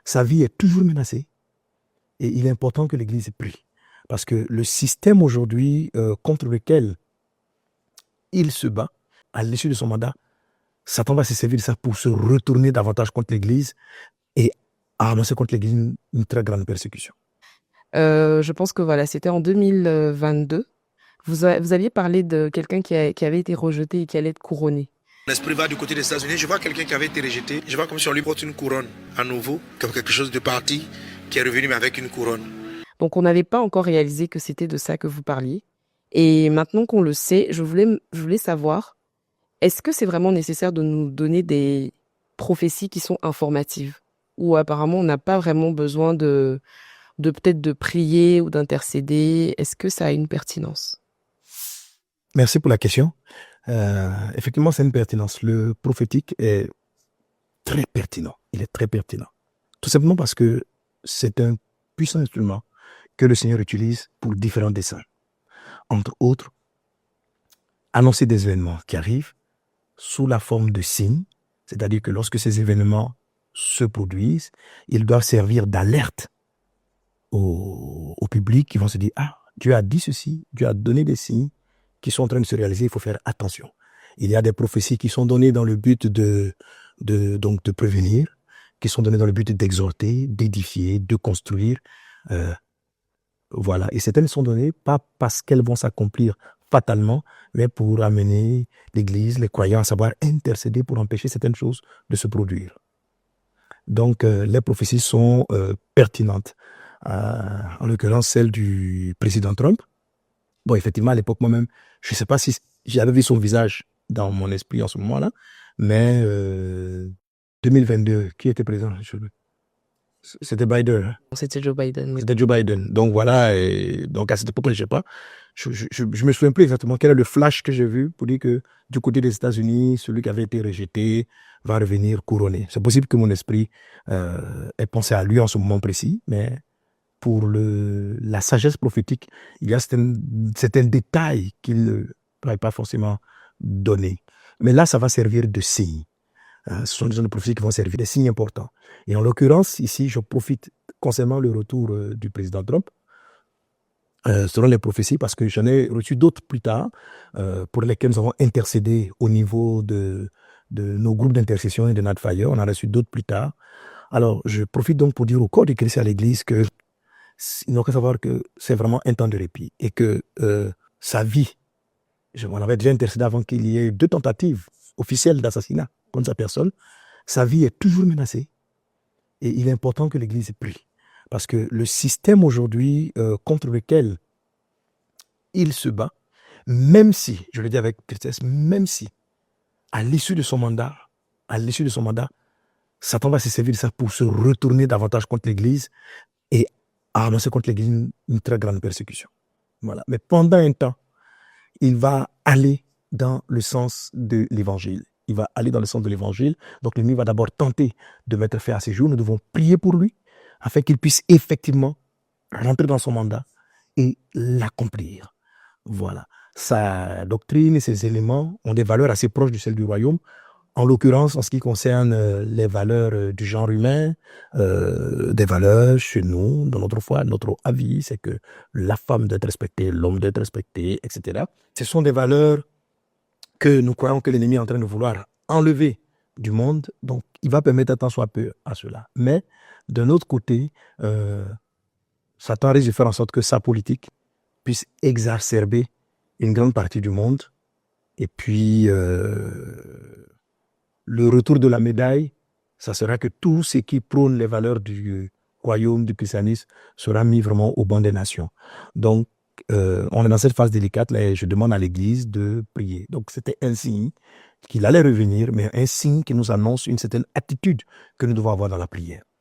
sa vie est toujours menacée et il est important que l'Église prie. Parce que le système aujourd'hui contre lequel il se bat, à l'issue de son mandat, Satan va se servir de ça pour se retourner davantage contre l'Église et annoncer contre l'Église une très grande persécution. Je pense que voilà, c'était en 2022. Vous aviez parlé de quelqu'un qui avait été rejeté et qui allait être couronné. L'esprit va du côté des États-Unis. Je vois quelqu'un qui avait été rejeté. Je vois comme si on lui porte une couronne à nouveau, comme quelque chose de parti qui est revenu mais avec une couronne. Donc, on n'avait pas encore réalisé que c'était de ça que vous parliez. Et maintenant qu'on le sait, je voulais savoir, est-ce que c'est vraiment nécessaire de nous donner des prophéties qui sont informatives? Ou apparemment, on n'a pas vraiment besoin de peut-être de prier ou d'intercéder? Est-ce que ça a une pertinence? Merci pour la question. Effectivement, c'est une pertinence. Le prophétique est très pertinent. Il est très pertinent. Tout simplement parce que c'est un puissant instrument que le Seigneur utilise pour différents desseins. Entre autres, annoncer des événements qui arrivent sous la forme de signes, c'est-à-dire que lorsque ces événements se produisent, ils doivent servir d'alerte au public qui vont se dire « Ah, Dieu a dit ceci, Dieu a donné des signes qui sont en train de se réaliser, il faut faire attention. » Il y a des prophéties qui sont données dans le but de prévenir, qui sont données dans le but d'exhorter, d'édifier, de construire. Voilà. Et certaines sont données pas parce qu'elles vont s'accomplir fatalement, mais pour amener l'Église, les croyants à savoir intercéder pour empêcher certaines choses de se produire. Donc, les prophéties sont pertinentes. En l'occurrence, celle du président Trump. Bon, effectivement, à l'époque, moi-même, je ne sais pas si j'avais vu son visage dans mon esprit en ce moment-là, mais 2022, qui était président? C'était Biden. Hein? C'était Joe Biden. Oui. C'était Joe Biden. Donc voilà, et donc à cette époque, je ne sais pas. Je me souviens plus exactement quel est le flash que j'ai vu pour dire que du côté des États-Unis, celui qui avait été rejeté va revenir couronné. C'est possible que mon esprit ait pensé à lui en ce moment précis, mais pour la sagesse prophétique, il y a certains détails qu'il ne pourrait pas forcément donner. Mais là, ça va servir de signe. Ce sont des zones de prophétie qui vont servir des signes importants. Et en l'occurrence, ici, je profite concernant le retour du président Trump, selon les prophéties, parce que j'en ai reçu d'autres plus tard, pour lesquelles nous avons intercédé au niveau de nos groupes d'intercession et de Nightfire. On en a reçu d'autres plus tard. Alors, je profite donc pour dire au corps de Christ et à l'Église que il n'ont qu'à savoir que c'est vraiment un temps de répit et que sa vie, on avait déjà intercédé avant qu'il y ait 2 tentatives officielles d'assassinat contre sa personne, sa vie est toujours menacée et il est important que l'Église prie. Parce que le système aujourd'hui contre lequel il se bat, même si, je le dis avec tristesse, même si à l'issue de son mandat, Satan va se servir de ça pour se retourner davantage contre l'Église et annoncer contre l'Église une très grande persécution. Voilà. Mais pendant un temps, il va aller dans le sens de l'Évangile. Il va aller dans le sens de l'Évangile. Donc l'ennemi va d'abord tenter de mettre fin à ses jours. Nous devons prier pour lui afin qu'il puisse effectivement rentrer dans son mandat et l'accomplir. Voilà. Sa doctrine et ses éléments ont des valeurs assez proches de celles du royaume. En l'occurrence, en ce qui concerne les valeurs du genre humain, des valeurs chez nous, dans notre foi, notre avis, c'est que la femme doit être respectée, l'homme doit être respecté, etc. Ce sont des valeurs que nous croyons que l'ennemi est en train de vouloir enlever du monde. Donc, il va permettre un tant soit peu à cela. Mais, d'un autre côté, Satan risque de faire en sorte que sa politique puisse exacerber une grande partie du monde. Et puis, le retour de la médaille, ça sera que tout ce qui prône les valeurs du royaume, du christianisme, sera mis vraiment au banc des nations. Donc, on est dans cette phase délicate, là, et je demande à l'Église de prier. Donc, c'était un signe qu'il allait revenir, mais un signe qui nous annonce une certaine attitude que nous devons avoir dans la prière.